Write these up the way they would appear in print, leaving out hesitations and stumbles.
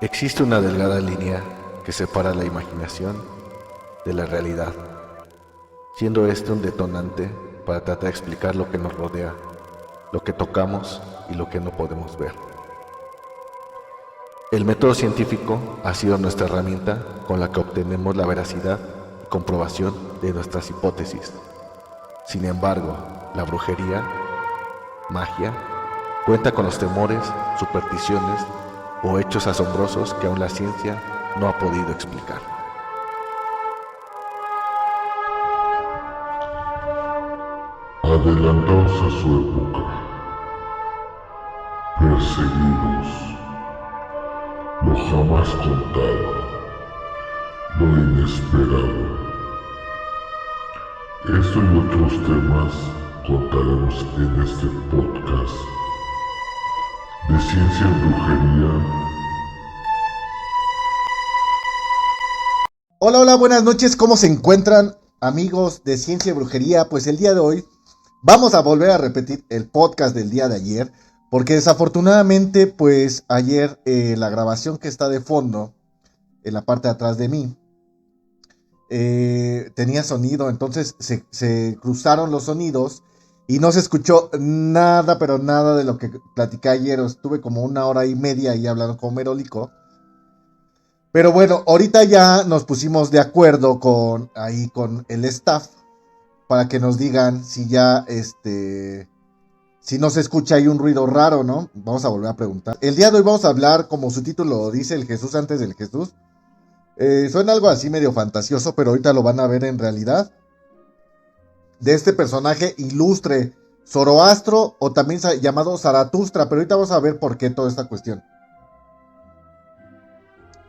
Existe una delgada línea que separa la imaginación de la realidad, siendo este un detonante para tratar de explicar lo que nos rodea, lo que tocamos y lo que no podemos ver. El método científico ha sido nuestra herramienta con la que obtenemos la veracidad y comprobación de nuestras hipótesis. Sin embargo, la brujería, magia, cuenta con los temores, supersticiones o hechos asombrosos que aún la ciencia no ha podido explicar. Adelantados a su época, perseguidos, lo jamás contado, lo inesperado. Esto y otros temas contaremos en este podcast de ciencia y brujería. Hola, buenas noches, ¿cómo se encuentran amigos de Ciencia y Brujería? Pues el día de hoy vamos a volver a repetir el podcast del día de ayer, porque desafortunadamente pues ayer la grabación que está de fondo, en la parte de atrás de mí, tenía sonido, entonces se cruzaron los sonidos y no se escuchó nada, pero nada de lo que platicé ayer. Estuve como 1 hora y media ahí hablando con Merólico. Pero bueno, ahorita ya nos pusimos de acuerdo con el staff para que nos digan si ya si no se escucha ahí un ruido raro, ¿no? Vamos a volver a preguntar. El día de hoy vamos a hablar, como su título dice, el Jesús antes del Jesús. Suena algo así medio fantasioso, pero ahorita lo van a ver en realidad. De este personaje ilustre, Zoroastro, o también llamado Zaratustra, pero ahorita vamos a ver por qué toda esta cuestión.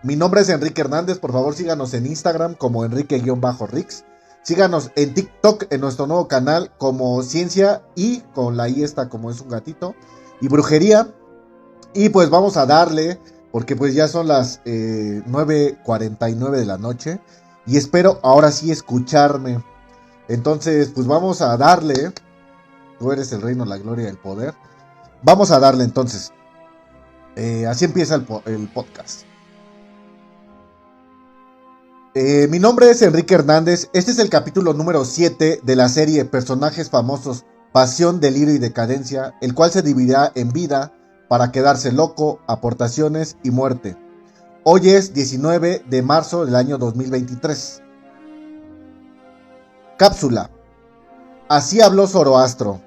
Mi nombre es Enrique Hernández, por favor síganos en Instagram como Enrique-Rix. Síganos en TikTok en nuestro nuevo canal como Ciencia y con la I esta como es un gatito y Brujería. Y pues vamos a darle, porque pues ya son las 9:49 de la noche y espero ahora sí escucharme. Entonces pues vamos a darle. Tú eres el reino, la gloria y el poder. Vamos a darle entonces. Así empieza el podcast. Mi nombre es Enrique Hernández. Este es el capítulo número 7 de la serie Personajes Famosos, Pasión, Delirio y Decadencia, el cual se dividirá en vida, para quedarse loco, aportaciones y muerte. Hoy es 19 de marzo del año 2023. Cápsula. Así habló Zoroastro.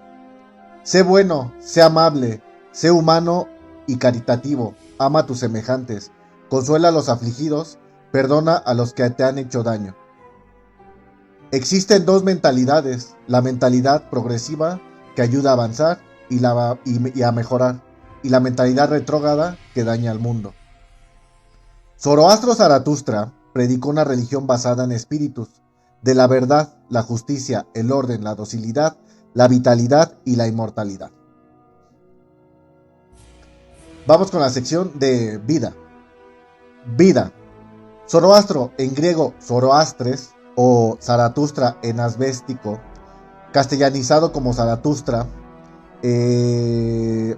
Sé bueno, sé amable, sé humano y caritativo. Ama a tus semejantes, consuela a los afligidos, perdona a los que te han hecho daño. Existen dos mentalidades: la mentalidad progresiva, que ayuda a avanzar y a mejorar, y la mentalidad retrógrada, que daña al mundo. Zoroastro Zaratustra predicó una religión basada en espíritus, de la verdad, la justicia, el orden, la docilidad, la vitalidad y la inmortalidad. Vamos con la sección de vida. Vida. Zoroastro, en griego Zoroastres o Zaratustra en asbéstico, castellanizado como Zaratustra,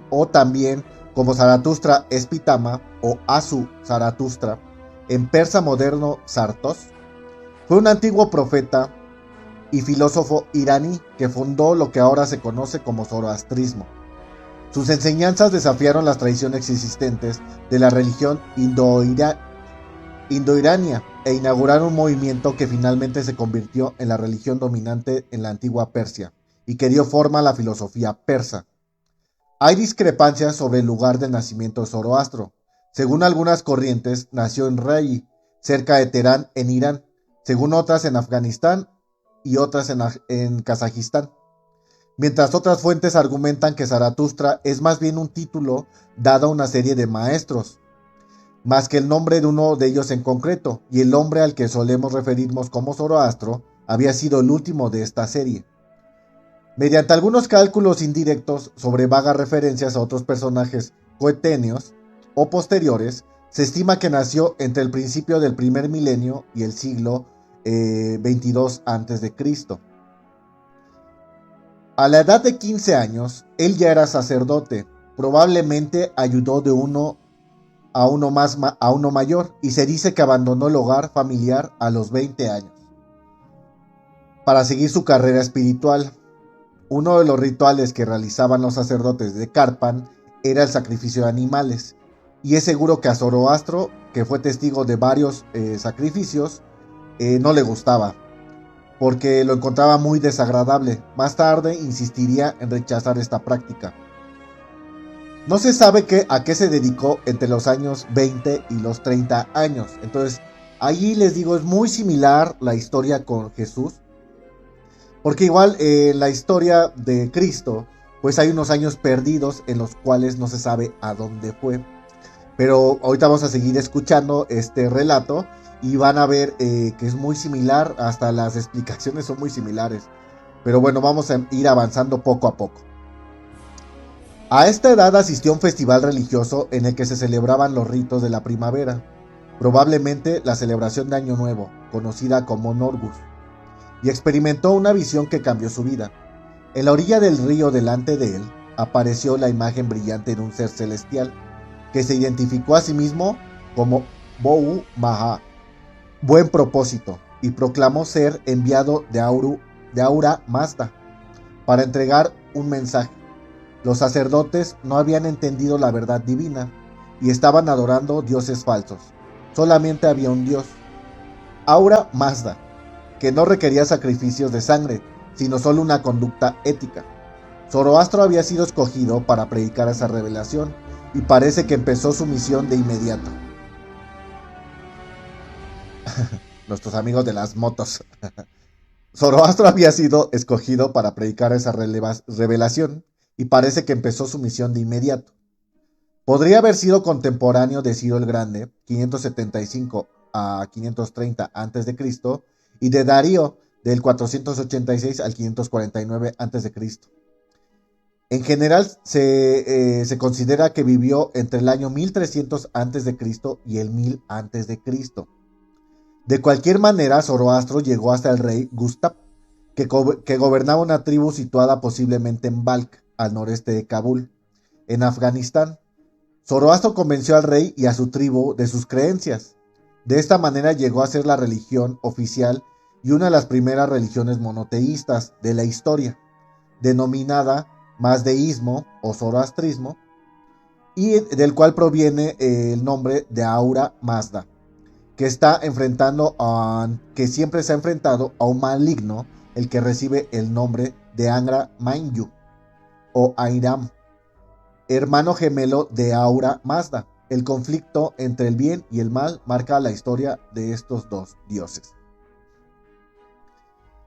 o también como Zaratustra Espitama o Asu Zaratustra, en persa moderno Zartos, fue un antiguo profeta y filósofo iraní que fundó lo que ahora se conoce como zoroastrismo. Sus enseñanzas desafiaron las tradiciones existentes de la religión indoirania e inauguraron un movimiento que finalmente se convirtió en la religión dominante en la antigua Persia y que dio forma a la filosofía persa. Hay discrepancias sobre el lugar del nacimiento de Zoroastro. Según algunas corrientes, nació en Rey, cerca de Teherán, en Irán, según otras en Afganistán y otras en Kazajistán. Mientras otras fuentes argumentan que Zaratustra es más bien un título dado a una serie de maestros, más que el nombre de uno de ellos en concreto, y el hombre al que solemos referirnos como Zoroastro había sido el último de esta serie. Mediante algunos cálculos indirectos sobre vagas referencias a otros personajes coetáneos o posteriores, se estima que nació entre el principio del primer milenio y el siglo 22 a.C. A la edad de 15 años, él ya era sacerdote. Probablemente ayudó de uno a uno mayor, y se dice que abandonó el hogar familiar a los 20 años para seguir su carrera espiritual. Uno de los rituales que realizaban los sacerdotes de Carpan era el sacrificio de animales, y es seguro que a Zoroastro, que fue testigo de varios sacrificios, no le gustaba, porque lo encontraba muy desagradable. Más tarde insistiría en rechazar esta práctica. No se sabe a qué se dedicó entre los años 20 y los 30 años. Entonces, allí les digo, es muy similar la historia con Jesús. Porque igual la historia de Cristo, pues hay unos años perdidos en los cuales no se sabe a dónde fue. Pero ahorita vamos a seguir escuchando este relato y van a ver que es muy similar, hasta las explicaciones son muy similares. Pero bueno, vamos a ir avanzando poco a poco. A esta edad asistió a un festival religioso en el que se celebraban los ritos de la primavera, probablemente la celebración de Año Nuevo, conocida como Norgus, y experimentó una visión que cambió su vida. En la orilla del río delante de él apareció la imagen brillante de un ser celestial, que se identificó a sí mismo como Bou Maha, buen propósito, y proclamó ser enviado de Ahura Mazda para entregar un mensaje. Los sacerdotes no habían entendido la verdad divina y estaban adorando dioses falsos. Solamente había un dios, Ahura Mazda, que no requería sacrificios de sangre, sino solo una conducta ética. Zoroastro había sido escogido para predicar esa revelación y parece que empezó su misión de inmediato. Nuestros amigos de las motos. Zoroastro había sido escogido para predicar esa revelación y parece que empezó su misión de inmediato. Podría haber sido contemporáneo de Ciro el Grande, 575 a 530 a.C., y de Darío, del 486 al 549 a.C. En general, se considera que vivió entre el año 1300 a.C. y el 1000 a.C. De cualquier manera, Zoroastro llegó hasta el rey Gustav, que gobernaba una tribu situada posiblemente en Balkh, al noreste de Kabul, en Afganistán. Zoroastro convenció al rey y a su tribu de sus creencias. De esta manera llegó a ser la religión oficial y una de las primeras religiones monoteístas de la historia, denominada mazdeísmo o zoroastrismo, y del cual proviene el nombre de Ahura Mazda, que siempre se ha enfrentado a un maligno, el que recibe el nombre de Angra Mainyu o Airam, hermano gemelo de Ahura Mazda. El conflicto entre el bien y el mal marca la historia de estos dos dioses.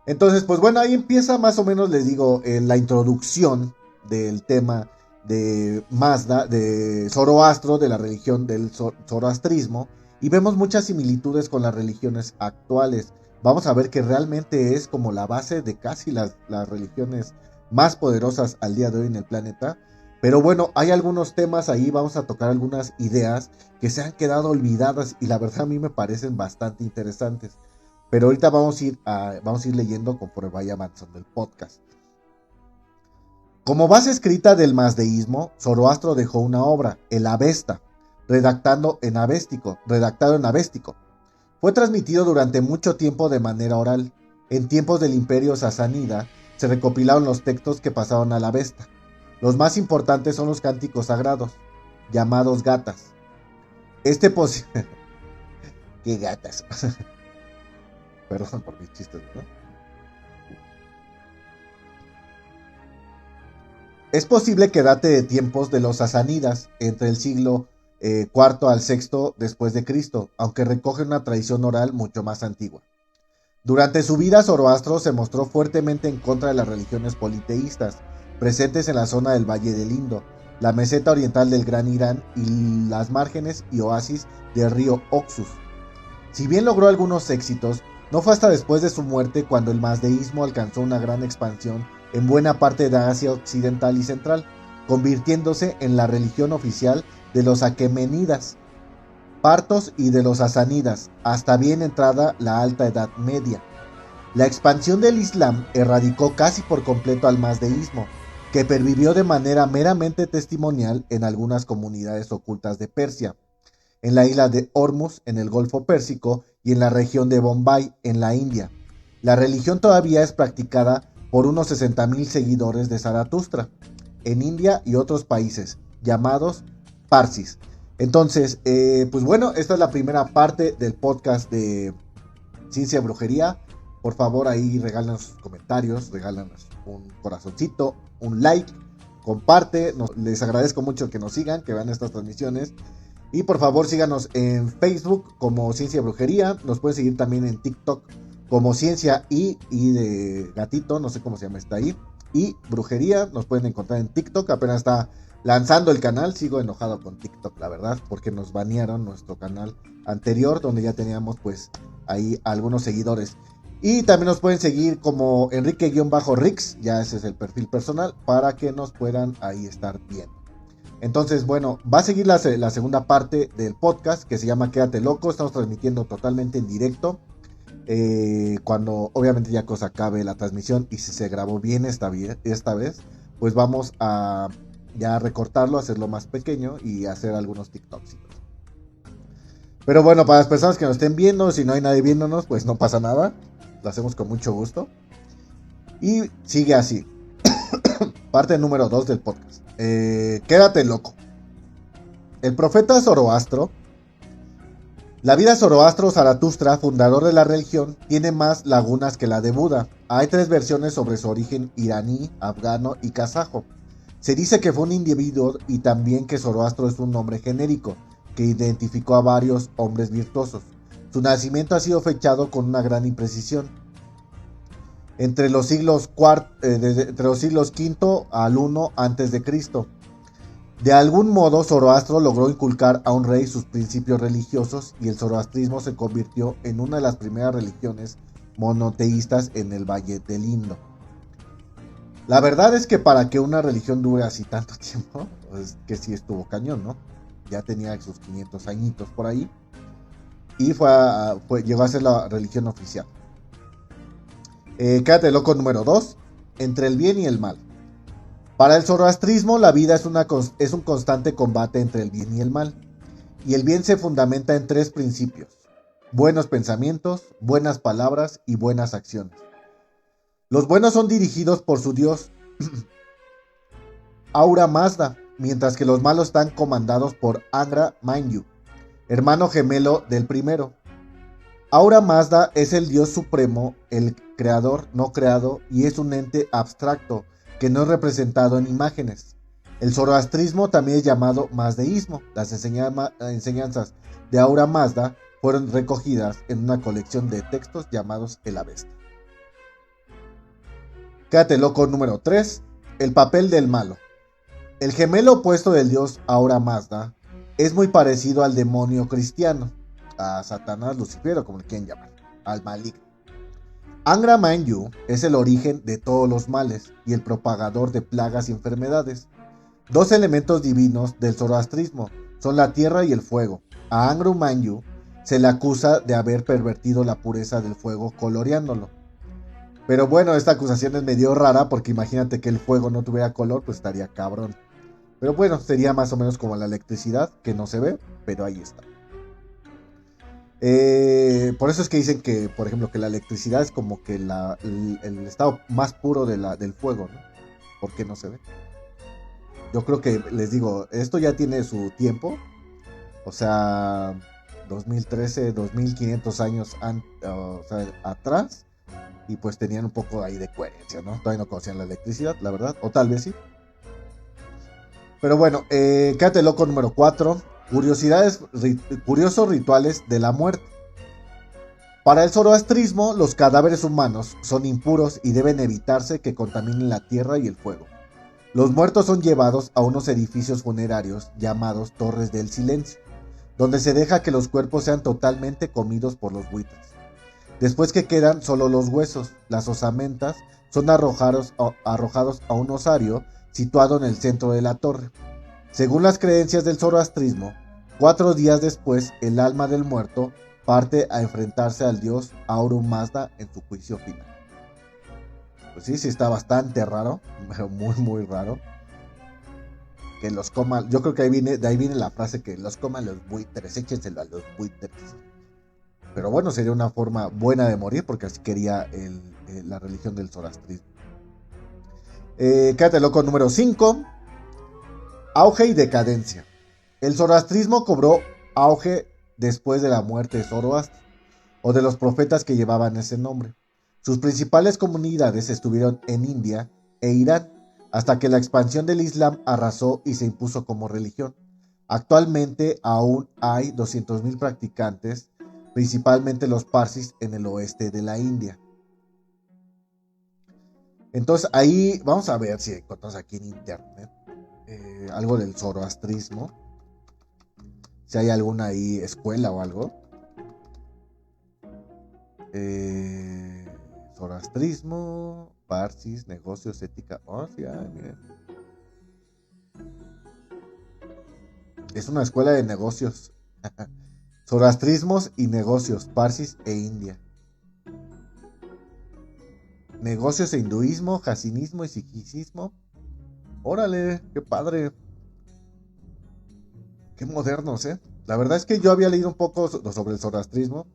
Entonces, pues bueno, ahí empieza más o menos, les digo, la introducción del tema de Mazda, de Zoroastro, de la religión del zoroastrismo, y vemos muchas similitudes con las religiones actuales. Vamos a ver que realmente es como la base de casi las religiones más poderosas al día de hoy en el planeta. Pero bueno, hay algunos temas ahí, vamos a tocar algunas ideas que se han quedado olvidadas y la verdad a mí me parecen bastante interesantes. Pero ahorita vamos a ir leyendo conforme vaya avanzando el podcast. Como base escrita del mazdeísmo, Zoroastro dejó una obra, el Avesta, redactado en avéstico. Fue transmitido durante mucho tiempo de manera oral. En tiempos del Imperio Sasánida se recopilaron los textos que pasaron al Avesta. Los más importantes son los cánticos sagrados, llamados gatas. ¿Qué gatas? Perdón por mis chistes, ¿no? Es posible que date de tiempos de los sasánidas, entre el siglo IV al VI después de Cristo, aunque recoge una tradición oral mucho más antigua. Durante su vida, Zoroastro se mostró fuertemente en contra de las religiones politeístas, presentes en la zona del Valle del Indo, la meseta oriental del Gran Irán y las márgenes y oasis del río Oxus. Si bien logró algunos éxitos, no fue hasta después de su muerte cuando el mazdeísmo alcanzó una gran expansión en buena parte de Asia Occidental y Central, convirtiéndose en la religión oficial de los aquemenidas, partos y de los sasánidas, hasta bien entrada la Alta Edad Media. La expansión del Islam erradicó casi por completo al mazdeísmo, que pervivió de manera meramente testimonial en algunas comunidades ocultas de Persia. en la isla de Hormuz, en el Golfo Pérsico, y en la región de Bombay, en la India. La religión todavía es practicada por unos 60,000 seguidores de Zaratustra en India y otros países, llamados Parsis. Entonces, pues bueno, esta es la primera parte del podcast de Ciencia y Brujería. Por favor, ahí regálanos sus comentarios, regálanos un corazoncito, un like, comparte. Les agradezco mucho que nos sigan, que vean estas transmisiones. Y por favor, síganos en Facebook como Ciencia y Brujería. Nos pueden seguir también en TikTok como Ciencia y de gatito, no sé cómo se llama, está ahí. Y Brujería, nos pueden encontrar en TikTok. Apenas está lanzando el canal. Sigo enojado con TikTok, la verdad, porque nos banearon nuestro canal anterior, donde ya teníamos pues ahí algunos seguidores. Y también nos pueden seguir como Enrique-Rix, ya ese es el perfil personal, para que nos puedan ahí estar viendo. Entonces, bueno, va a seguir la segunda parte del podcast, que se llama Quédate Loco. Estamos transmitiendo totalmente en directo. Cuando obviamente ya se acabe la transmisión y si se grabó bien esta vez, pues vamos a ya recortarlo, hacerlo más pequeño y hacer algunos TikToks. Pero bueno, para las personas que nos estén viendo, si no hay nadie viéndonos, pues no pasa nada. Lo hacemos con mucho gusto. Y sigue así. Parte número 2 del podcast. Quédate loco. El profeta Zoroastro. La vida Zoroastro Zaratustra, fundador de la religión, tiene más lagunas que la de Buda. Hay 3 versiones sobre su origen iraní, afgano y kazajo. Se dice que fue un individuo y también que Zoroastro es un nombre genérico que identificó a varios hombres virtuosos. Su nacimiento ha sido fechado con una gran imprecisión. Entre los siglos V al I a.C. De algún modo, Zoroastro logró inculcar a un rey sus principios religiosos y el zoroastrismo se convirtió en una de las primeras religiones monoteístas en el Valle del Indo. La verdad es que para que una religión dure así tanto tiempo, pues que sí estuvo cañón, ¿no? Ya tenía sus 500 añitos por ahí y llegó a ser la religión oficial. Quédate loco número 2, entre el bien y el mal. Para el zoroastrismo, la vida es un constante combate entre el bien y el mal. Y el bien se fundamenta en 3 principios: buenos pensamientos, buenas palabras y buenas acciones. Los buenos son dirigidos por su dios Ahura Mazda, mientras que los malos están comandados por Angra Mainyu, hermano gemelo del primero. Ahura Mazda es el dios supremo, el creador no creado, y es un ente abstracto que no es representado en imágenes. El zoroastrismo también es llamado mazdeísmo. Las enseñanzas de Ahura Mazda fueron recogidas en una colección de textos llamados el Avesta. Quédate loco número 3, el papel del malo. El gemelo opuesto del dios Ahura Mazda es muy parecido al demonio cristiano, a Satanás, Lucifer, o como le quieran llamar, al maligno. Angra Mainyu es el origen de todos los males y el propagador de plagas y enfermedades. 2 elementos divinos del zoroastrismo son la tierra y el fuego. A Angra Mainyu se le acusa de haber pervertido la pureza del fuego coloreándolo. Pero bueno, esta acusación es medio rara porque imagínate que el fuego no tuviera color, pues estaría cabrón. Pero bueno, sería más o menos como la electricidad, que no se ve, pero ahí está. Por eso es que dicen que, por ejemplo, que la electricidad es como que el estado más puro del fuego, ¿no? Porque no se ve. Yo creo que, les digo, esto ya tiene su tiempo. O sea, 2013, 2500 años atrás. Y pues tenían un poco ahí de coherencia, ¿no? Todavía no conocían la electricidad, la verdad. O tal vez sí. Pero bueno, quédate loco número 4. Curiosos rituales de la muerte. Para el zoroastrismo, los cadáveres humanos son impuros y deben evitarse que contaminen la tierra y el fuego. Los muertos son llevados a unos edificios funerarios llamados Torres del Silencio, donde se deja que los cuerpos sean totalmente comidos por los buitres. Después que quedan solo los huesos, las osamentas son arrojados a un osario situado en el centro de la torre. Según las creencias del zoroastrismo, 4 días después el alma del muerto parte a enfrentarse al dios Ahura Mazda en su juicio final. Pues sí está bastante raro, muy muy raro. que los coma. Yo creo que de ahí viene la frase que los coman los buitres, échenselo a los buitres. Pero bueno, sería una forma buena de morir porque así quería la religión del zoroastrismo. Quédate loco número 5. Auge y decadencia. El zoroastrismo cobró auge después de la muerte de Zoroastro, o de los profetas que llevaban ese nombre. Sus principales comunidades estuvieron en India e Irán, hasta que la expansión del Islam arrasó y se impuso como religión. Actualmente aún hay 200,000 practicantes, principalmente los parsis en el oeste de la India. Entonces ahí vamos a ver si encontramos aquí en internet algo del zoroastrismo, si hay alguna ahí escuela o algo. Zoroastrismo, parsis, negocios, ética. Oh, sí, miren. Es una escuela de negocios. Zoroastrismos y negocios, parsis e India. Negocios e hinduismo, jasinismo y sikhismo. Órale, qué padre. Qué modernos, ¿eh? La verdad es que yo había leído un poco sobre el zoroastrismo.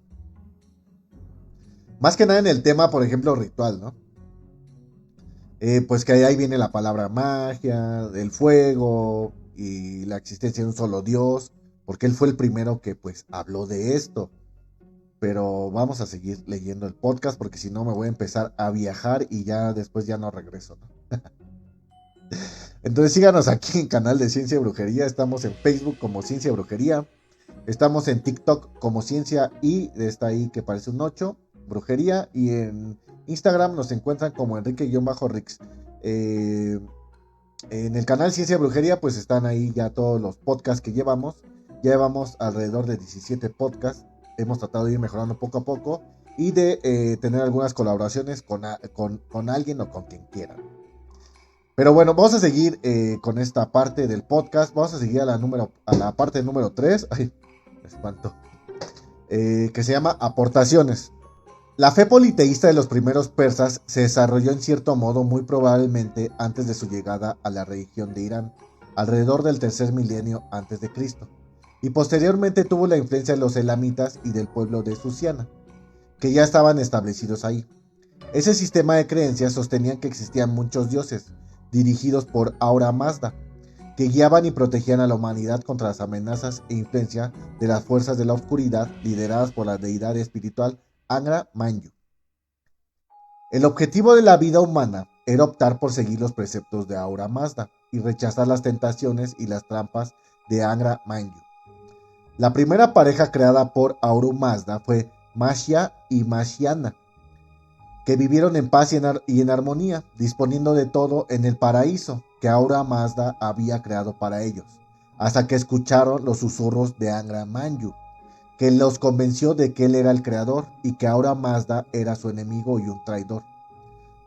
Más que nada en el tema, por ejemplo, ritual, ¿no? Pues que ahí viene la palabra magia, del fuego y la existencia de un solo Dios, porque él fue el primero que pues habló de esto. Pero vamos a seguir leyendo el podcast porque si no me voy a empezar a viajar y ya después ya no regreso, ¿no? Entonces síganos aquí en canal de Ciencia y Brujería. Estamos en Facebook como Ciencia y Brujería. Estamos en TikTok como Ciencia y está ahí que parece un 8, Brujería. Y en Instagram nos encuentran como Enrique-Rix. En el canal Ciencia y Brujería pues están ahí ya todos los podcasts que llevamos. Ya llevamos alrededor de 17 podcasts. Hemos tratado de ir mejorando poco a poco y de tener algunas colaboraciones con alguien o con quien quieran. Pero bueno, vamos a seguir con esta parte del podcast. Vamos a seguir a la parte número 3. Ay, me espanto. Que se llama Aportaciones. La fe politeísta de los primeros persas se desarrolló en cierto modo muy probablemente antes de su llegada a la religión de Irán, alrededor del tercer milenio antes de Cristo, y posteriormente tuvo la influencia de los elamitas y del pueblo de Susiana, que ya estaban establecidos ahí. Ese sistema de creencias sostenían que existían muchos dioses, dirigidos por Ahura Mazda, que guiaban y protegían a la humanidad contra las amenazas e influencia de las fuerzas de la oscuridad lideradas por la deidad espiritual Angra Mainyu. El objetivo de la vida humana era optar por seguir los preceptos de Ahura Mazda y rechazar las tentaciones y las trampas de Angra Mainyu. La primera pareja creada por Ahura Mazda fue Mashia y Mashiana, que vivieron en paz y en armonía, disponiendo de todo en el paraíso que Ahura Mazda había creado para ellos, hasta que escucharon los susurros de Angra Mainyu, que los convenció de que él era el creador y que Ahura Mazda era su enemigo y un traidor.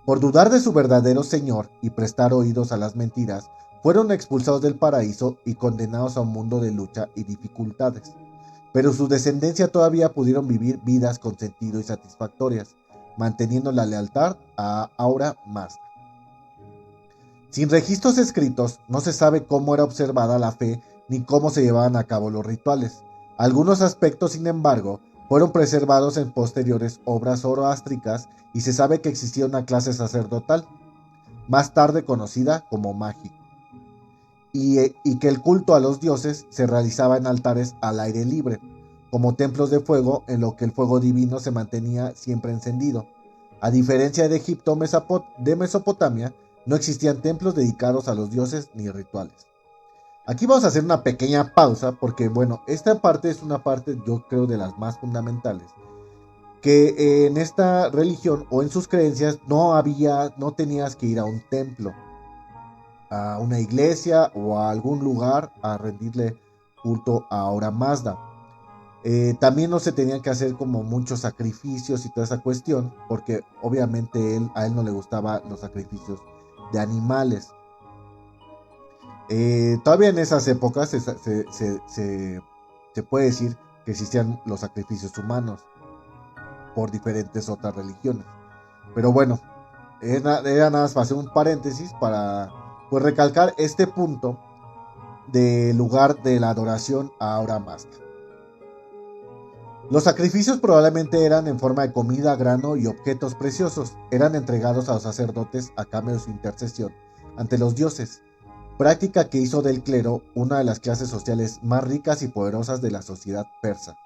Por dudar de su verdadero señor y prestar oídos a las mentiras, fueron expulsados del paraíso y condenados a un mundo de lucha y dificultades. Pero su descendencia todavía pudieron vivir vidas con sentido y satisfactorias, manteniendo la lealtad a Ahura Mazda. Sin registros escritos, no se sabe cómo era observada la fe ni cómo se llevaban a cabo los rituales. Algunos aspectos, sin embargo, fueron preservados en posteriores obras zoroástricas y se sabe que existía una clase sacerdotal, más tarde conocida como magi, y que el culto a los dioses se realizaba en altares al aire libre, como templos de fuego en lo que el fuego divino se mantenía siempre encendido. A diferencia de Egipto de Mesopotamia, no existían templos dedicados a los dioses ni rituales. Aquí vamos a hacer una pequeña pausa porque, bueno, esta parte es una parte, yo creo, de las más fundamentales. Que en esta religión o en sus creencias no tenías que ir a un templo, a una iglesia o a algún lugar a rendirle culto a Ahura Mazda. También no se tenían que hacer como muchos sacrificios y toda esa cuestión, porque obviamente a él no le gustaban los sacrificios de animales. Todavía en esas épocas se puede decir que existían los sacrificios humanos por diferentes otras religiones. Pero bueno, era nada más para hacer un paréntesis para pues recalcar este punto del lugar de la adoración a Ahura Mazda. Los sacrificios probablemente eran en forma de comida, grano y objetos preciosos. Eran entregados a los sacerdotes a cambio de su intercesión ante los dioses, práctica que hizo del clero una de las clases sociales más ricas y poderosas de la sociedad persa.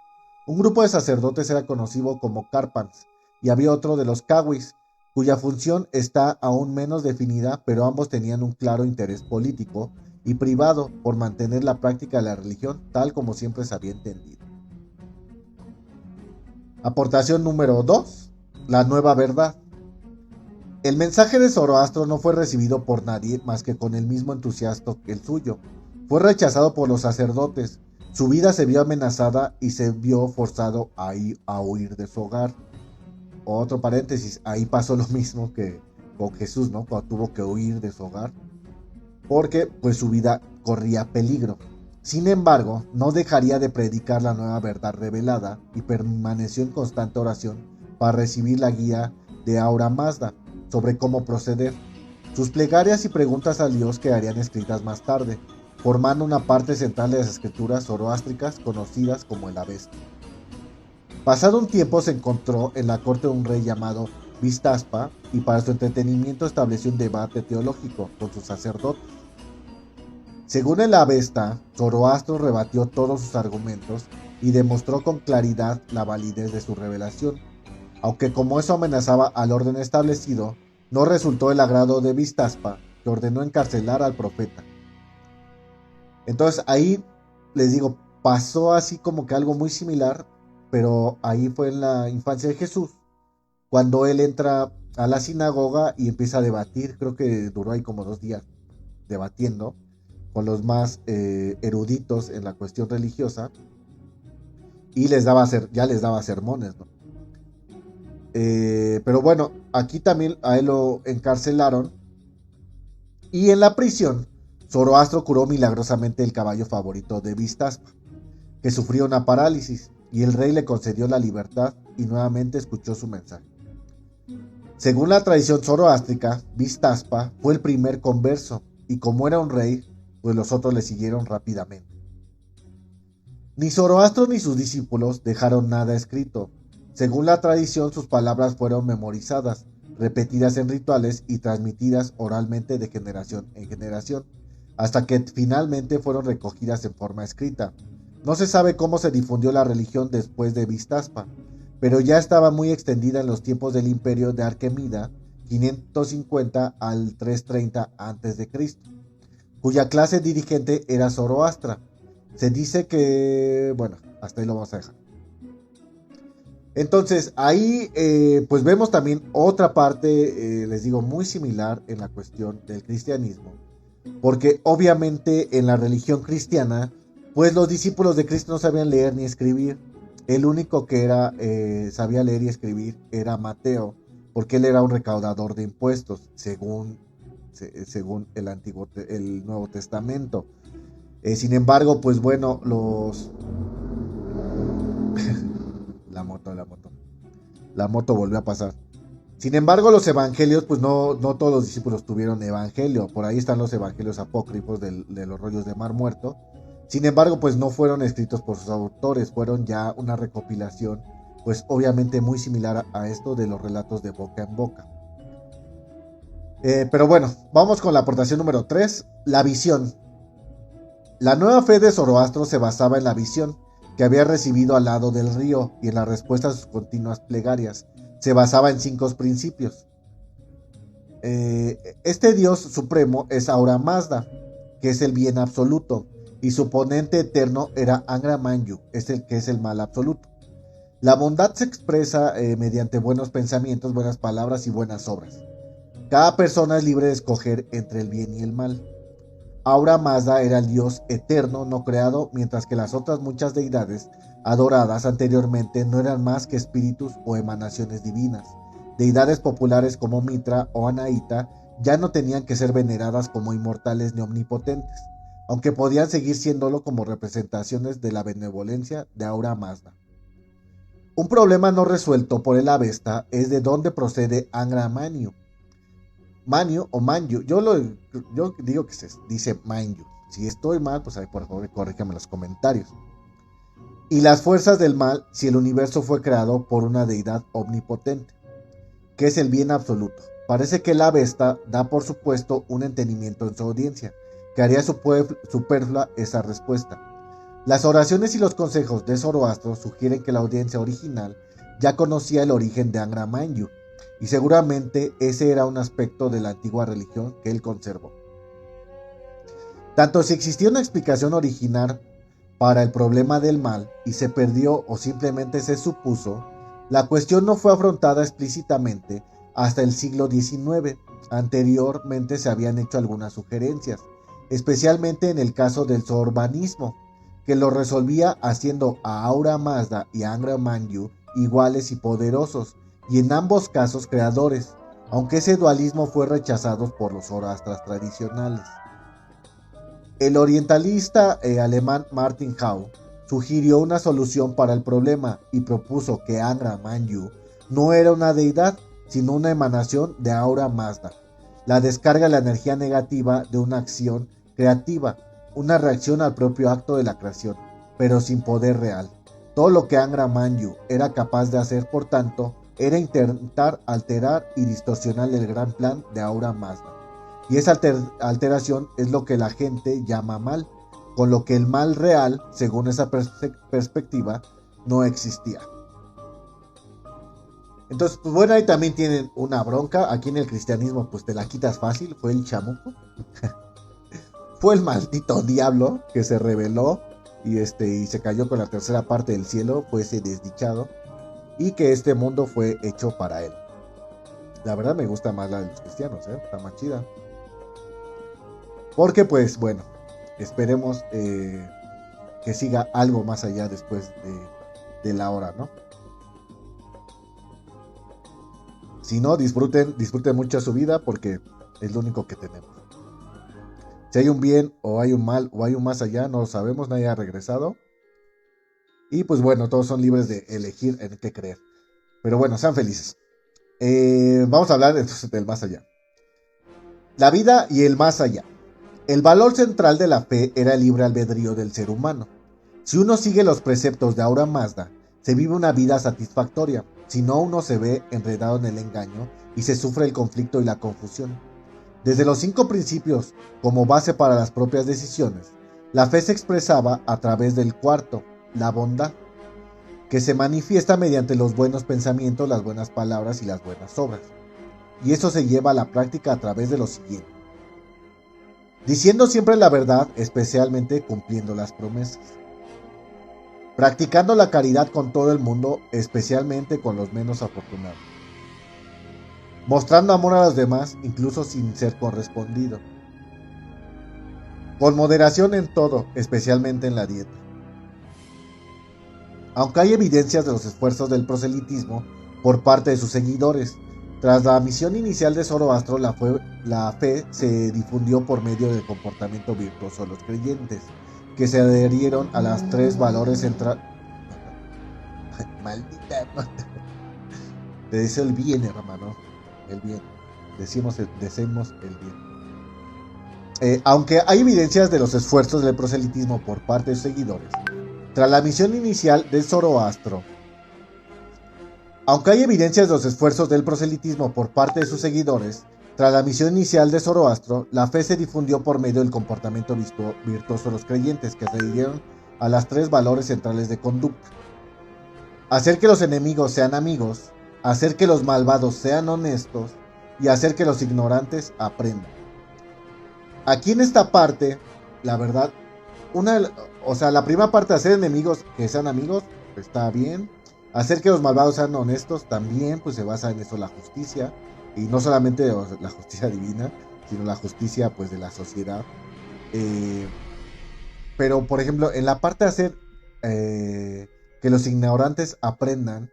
Un grupo de sacerdotes era conocido como Karpans y había otro de los Kawis, cuya función está aún menos definida, pero ambos tenían un claro interés político y privado por mantener la práctica de la religión tal como siempre se había entendido. Aportación número 2. La nueva verdad. El mensaje de Zoroastro no fue recibido por nadie más que con el mismo entusiasmo que el suyo. Fue rechazado por los sacerdotes. Su vida se vio amenazada y se vio forzado a huir de su hogar. Otro paréntesis, ahí pasó lo mismo que con Jesús, ¿no? Cuando tuvo que huir de su hogar, porque pues su vida corría peligro. Sin embargo, no dejaría de predicar la nueva verdad revelada y permaneció en constante oración para recibir la guía de Ahura Mazda sobre cómo proceder. Sus plegarias y preguntas a Dios quedarían escritas más tarde, formando una parte central de las escrituras zoroástricas conocidas como el Avesta. Pasado un tiempo se encontró en la corte de un rey llamado Vistaspa y para su entretenimiento estableció un debate teológico con sus sacerdotes. Según el Avesta, Zoroastro rebatió todos sus argumentos y demostró con claridad la validez de su revelación, aunque como eso amenazaba al orden establecido, no resultó del agrado de Vistaspa, que ordenó encarcelar al profeta. Entonces ahí les digo, pasó así como que algo muy similar, pero ahí fue en la infancia de Jesús, cuando él entra a la sinagoga y empieza a debatir. Creo que duró ahí como 2 días debatiendo con los más eruditos en la cuestión religiosa, y ya les daba sermones, ¿no? Pero bueno, aquí también a él lo encarcelaron, y en la prisión Zoroastro curó milagrosamente el caballo favorito de Vistaspa, que sufrió una parálisis, y el rey le concedió la libertad y nuevamente escuchó su mensaje. Según la tradición zoroástrica, Vistaspa fue el primer converso, y como era un rey, pues los otros le siguieron rápidamente. Ni Zoroastro ni sus discípulos dejaron nada escrito. Según la tradición, sus palabras fueron memorizadas, repetidas en rituales y transmitidas oralmente de generación en generación, hasta que finalmente fueron recogidas en forma escrita. No se sabe cómo se difundió la religión después de Vistaspa, pero ya estaba muy extendida en los tiempos del imperio de Arquemida, 550 al 330 a.C., cuya clase dirigente era Zoroastra. Se dice que, bueno, hasta ahí lo vamos a dejar. Entonces, ahí pues vemos también otra parte, les digo, muy similar en la cuestión del cristianismo, porque obviamente en la religión cristiana, pues los discípulos de Cristo no sabían leer ni escribir. El único que sabía leer y escribir era Mateo, porque él era un recaudador de impuestos, según el Nuevo Testamento. Sin embargo, pues bueno, la moto volvió a pasar. Sin embargo, los evangelios, pues no todos los discípulos tuvieron evangelio. Por ahí están los evangelios apócrifos de los rollos de Mar Muerto. Sin embargo, pues no fueron escritos por sus autores, fueron ya una recopilación, pues obviamente muy similar a esto de los relatos de boca en boca. Pero bueno, vamos con la aportación número 3, la visión. La nueva fe de Zoroastro se basaba en la visión que había recibido al lado del río y en la respuesta a sus continuas plegarias. Se basaba en 5 principios. Este dios supremo es Ahura Mazda, que es el bien absoluto, y su oponente eterno era Angra Mainyu, que es el mal absoluto. La bondad se expresa mediante buenos pensamientos, buenas palabras y buenas obras. Cada persona es libre de escoger entre el bien y el mal. Ahura Mazda era el dios eterno no creado, mientras que las otras muchas deidades adoradas anteriormente no eran más que espíritus o emanaciones divinas. Deidades populares como Mitra o Anaíta ya no tenían que ser veneradas como inmortales ni omnipotentes, aunque podían seguir siéndolo como representaciones de la benevolencia de Ahura Mazda. Un problema no resuelto por el Avesta es de dónde procede Angra Mainyu. Mainyu o Manyu, yo digo que se dice Mainyu, Si estoy mal, pues ahí por favor corríjame en los comentarios. Y las fuerzas del mal si el universo fue creado por una deidad omnipotente, que es el bien absoluto. Parece que la Avesta da por supuesto un entendimiento en su audiencia, que haría superflua esa respuesta. Las oraciones y los consejos de Zoroastro sugieren que la audiencia original ya conocía el origen de Angra Mainyu, y seguramente ese era un aspecto de la antigua religión que él conservó. Tanto si existía una explicación original para el problema del mal y se perdió o simplemente se supuso, la cuestión no fue afrontada explícitamente hasta el siglo XIX. Anteriormente se habían hecho algunas sugerencias, especialmente en el caso del zorbanismo, que lo resolvía haciendo a Ahura Mazda y Angra Mainyu iguales y poderosos, y en ambos casos creadores, aunque ese dualismo fue rechazado por los zoroastras tradicionales. El orientalista alemán Martin Hau sugirió una solución para el problema y propuso que Angra Mainyu no era una deidad, sino una emanación de Ahura Mazda, la descarga de la energía negativa de una acción creativa, una reacción al propio acto de la creación, pero sin poder real. Todo lo que Angra Mainyu era capaz de hacer, por tanto, era intentar alterar y distorsionar el gran plan de Ahura Mazda. Y esa alteración es lo que la gente llama mal, con lo que el mal real, según esa perspectiva, no existía. Entonces, pues bueno, ahí también tienen una bronca. Aquí en el cristianismo, pues te la quitas fácil. Fue el chamuco. Fue el maldito diablo que se rebeló y se cayó con la tercera parte del cielo. Fue ese desdichado. Y que este mundo fue hecho para él. La verdad me gusta más la de los cristianos, está más chida. Porque pues bueno, esperemos que siga algo más allá después de la hora, ¿no? Si no, disfruten mucho su vida porque es lo único que tenemos. Si hay un bien o hay un mal o hay un más allá, no lo sabemos, nadie ha regresado. Y pues bueno, todos son libres de elegir en qué creer. Pero bueno, sean felices. Vamos a hablar entonces del más allá. La vida y el más allá. El valor central de la fe era el libre albedrío del ser humano. Si uno sigue los preceptos de Ahura Mazda, se vive una vida satisfactoria. Si no, uno se ve enredado en el engaño y se sufre el conflicto y la confusión. Desde los 5 principios como base para las propias decisiones, la fe se expresaba a través del cuarto, la bondad, que se manifiesta mediante los buenos pensamientos, las buenas palabras y las buenas obras. Y eso se lleva a la práctica a través de lo siguiente: diciendo siempre la verdad, especialmente cumpliendo las promesas. Practicando la caridad con todo el mundo, especialmente con los menos afortunados. Mostrando amor a los demás, incluso sin ser correspondido. Con moderación en todo, especialmente en la dieta. Aunque hay evidencias de los esfuerzos del proselitismo por parte de sus seguidores, tras la misión inicial de Zoroastro, la fe se difundió por medio del comportamiento virtuoso de los creyentes, que se adherieron a las 3 valores centrales. Maldita. Te deseo el bien, hermano. El bien. Deseemos el bien. Aunque hay evidencias de los esfuerzos del proselitismo por parte de sus seguidores, tras la misión inicial de Zoroastro, Aunque hay evidencias de los esfuerzos del proselitismo por parte de sus seguidores, tras la misión inicial de Zoroastro, la fe se difundió por medio del comportamiento virtuoso de los creyentes, que se adhirieron a las 3 valores centrales de conducta: hacer que los enemigos sean amigos, hacer que los malvados sean honestos y hacer que los ignorantes aprendan. Aquí en esta parte, la verdad, la primera parte de hacer enemigos que sean amigos, está bien. Hacer que los malvados sean honestos también, pues se basa en eso la justicia. Y no solamente la justicia divina, sino la justicia pues de la sociedad. Pero por ejemplo, en la parte de hacer que los ignorantes aprendan,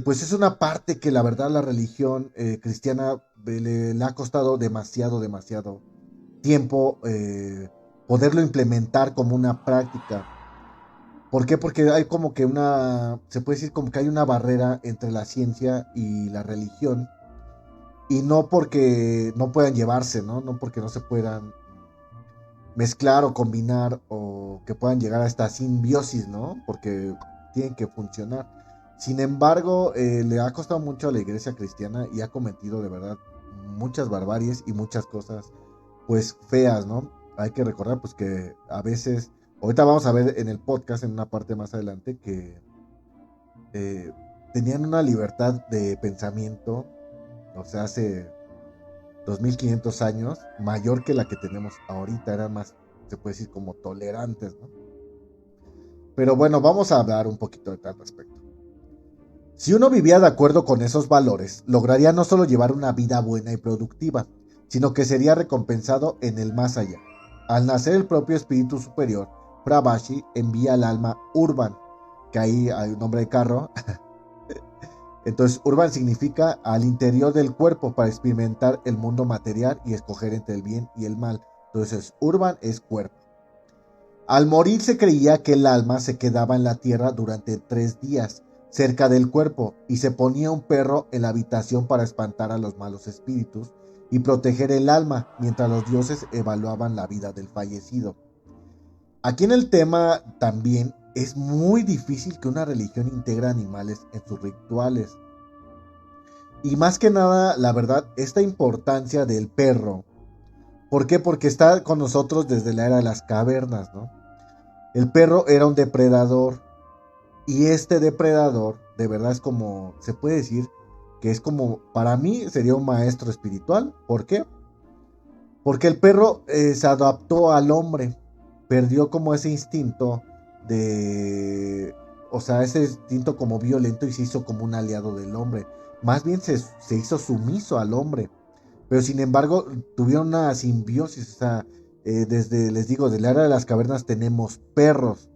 pues es una parte que la verdad la religión cristiana le ha costado demasiado tiempo poderlo implementar como una práctica. ¿Por qué? Porque hay como que se puede decir como que hay una barrera entre la ciencia y la religión. Y no porque no puedan llevarse, ¿no? No porque no se puedan mezclar o combinar o que puedan llegar a esta simbiosis, ¿no? Porque tienen que funcionar. Sin embargo, le ha costado mucho a la iglesia cristiana y ha cometido de verdad muchas barbaries y muchas cosas pues feas, ¿no? Hay que recordar pues que a veces, ahorita vamos a ver en el podcast en una parte más adelante que eh, tenían una libertad de pensamiento, o sea, hace 2500 años, mayor que la que tenemos ahorita, eran más, se puede decir, como tolerantes, ¿no? Pero bueno, vamos a hablar un poquito de tal respecto. Si uno vivía de acuerdo con esos valores, lograría no solo llevar una vida buena y productiva, sino que sería recompensado en el más allá. Al nacer el propio espíritu superior, Pravashi envía al alma Urban, que ahí hay un nombre de carro. Entonces Urban significa al interior del cuerpo para experimentar el mundo material y escoger entre el bien y el mal. Entonces Urban es cuerpo. Al morir se creía que el alma se quedaba en la tierra durante 3 días, cerca del cuerpo, y se ponía un perro en la habitación para espantar a los malos espíritus y proteger el alma, mientras los dioses evaluaban la vida del fallecido. Aquí en el tema también es muy difícil que una religión integre animales en sus rituales. Y más que nada, la verdad, esta importancia del perro. ¿Por qué? Porque está con nosotros desde la era de las cavernas, ¿no? El perro era un depredador. Y este depredador, de verdad es como, se puede decir, que es como, para mí sería un maestro espiritual. ¿Por qué? Porque el perro se adaptó al hombre. Perdió como ese instinto de, o sea, ese instinto como violento y se hizo como un aliado del hombre. Más bien se hizo sumiso al hombre. Pero sin embargo, tuvieron una simbiosis. O sea, desde, les digo, de la era de las cavernas tenemos perros.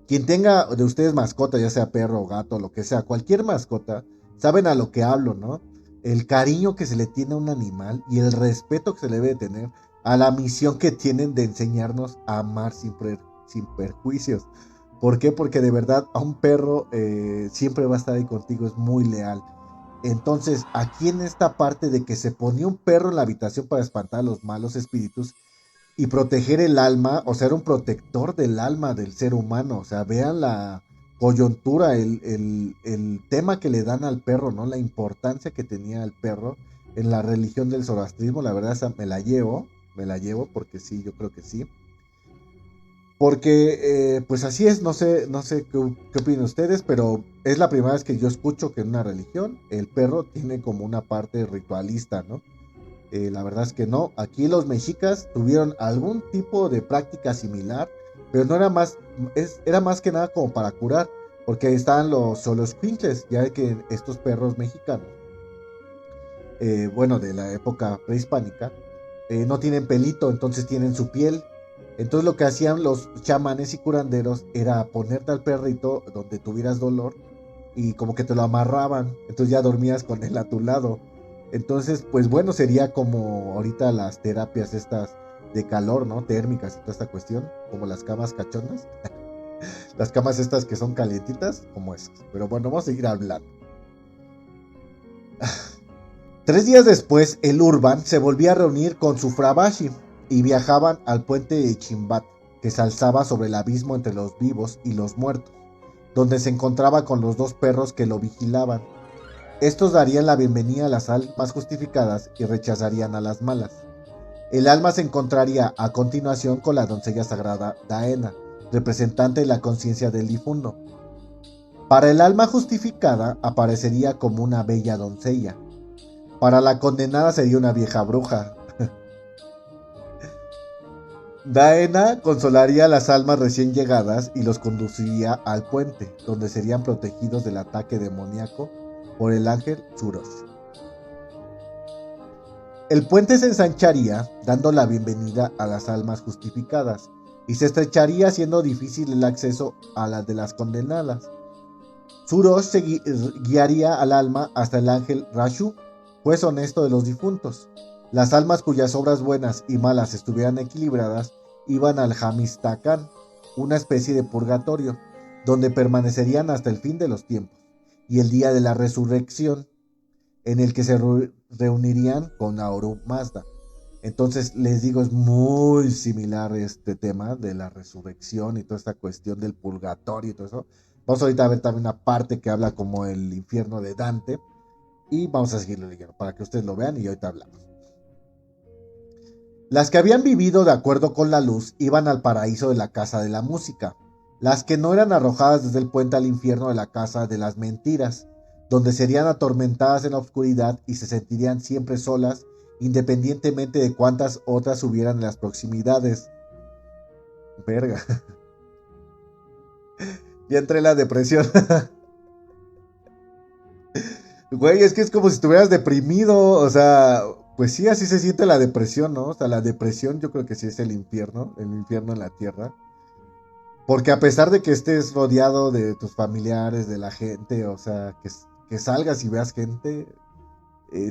Quien tenga de ustedes mascota, ya sea perro o gato, lo que sea, cualquier mascota, saben a lo que hablo, ¿no? El cariño que se le tiene a un animal y el respeto que se le debe tener a la misión que tienen de enseñarnos a amar sin perjuicios. ¿Por qué? Porque de verdad a un perro siempre va a estar ahí contigo, es muy leal. Entonces, aquí en esta parte de que se ponía un perro en la habitación para espantar a los malos espíritus y proteger el alma, o sea, era un protector del alma del ser humano. O sea, vean la coyuntura, el tema que le dan al perro, ¿no? La importancia que tenía el perro en la religión del zoroastrismo. La verdad, esa me la llevo porque sí, yo creo que sí. Porque, pues así es, no sé qué opinan ustedes, pero es la primera vez que yo escucho que en una religión el perro tiene como una parte ritualista, ¿no? La verdad es que no. Aquí los mexicas tuvieron algún tipo de práctica similar, pero no era más, era más que nada como para curar, porque estaban los xoloscuincles, ya que estos perros mexicanos, bueno, de la época prehispánica, no tienen pelito, entonces tienen su piel. Entonces lo que hacían los chamanes y curanderos era ponerte al perrito donde tuvieras dolor y como que te lo amarraban, entonces ya dormías con él a tu lado. Entonces, pues bueno, sería como ahorita las terapias estas de calor, ¿no? Térmicas y toda esta cuestión, como las camas cachondas. Las camas estas que son calientitas, como esas. Pero bueno, vamos a seguir hablando. 3 días después, el Urban se volvía a reunir con su Fravashi y viajaban al puente de Chimbat, que se alzaba sobre el abismo entre los vivos y los muertos, donde se encontraba con los 2 perros que lo vigilaban. Estos darían la bienvenida a las almas justificadas y rechazarían a las malas. El alma se encontraría a continuación con la doncella sagrada Daena, representante de la conciencia del difunto. Para el alma justificada aparecería como una bella doncella. Para la condenada sería una vieja bruja. Daena consolaría a las almas recién llegadas y los conduciría al puente, donde serían protegidos del ataque demoníaco por el ángel Surosh. El puente se ensancharía, dando la bienvenida a las almas justificadas, y se estrecharía haciendo difícil el acceso a las de las condenadas. Surosh guiaría al alma hasta el ángel Rashu, juez honesto de los difuntos. Las almas cuyas obras buenas y malas estuvieran equilibradas iban al Hamistakan, una especie de purgatorio, donde permanecerían hasta el fin de los tiempos y el día de la resurrección, en el que se reunirían con Ahura Mazda. Entonces, les digo, es muy similar este tema de la resurrección y toda esta cuestión del purgatorio y todo eso. Vamos ahorita a ver también una parte que habla como el infierno de Dante. Y vamos a seguirlo leyendo para que ustedes lo vean y ahorita hablamos. Las que habían vivido de acuerdo con la luz iban al paraíso de la casa de la música. Las que no eran arrojadas desde el puente al infierno de la casa de las mentiras, donde serían atormentadas en la oscuridad y se sentirían siempre solas, independientemente de cuántas otras hubieran en las proximidades. Verga. Ya entré en la depresión. Güey, es que es como si estuvieras deprimido, o sea, pues sí, así se siente la depresión, ¿no? O sea, la depresión yo creo que sí es el infierno en la tierra. Porque a pesar de que estés rodeado de tus familiares, de la gente, o sea, que salgas y veas gente,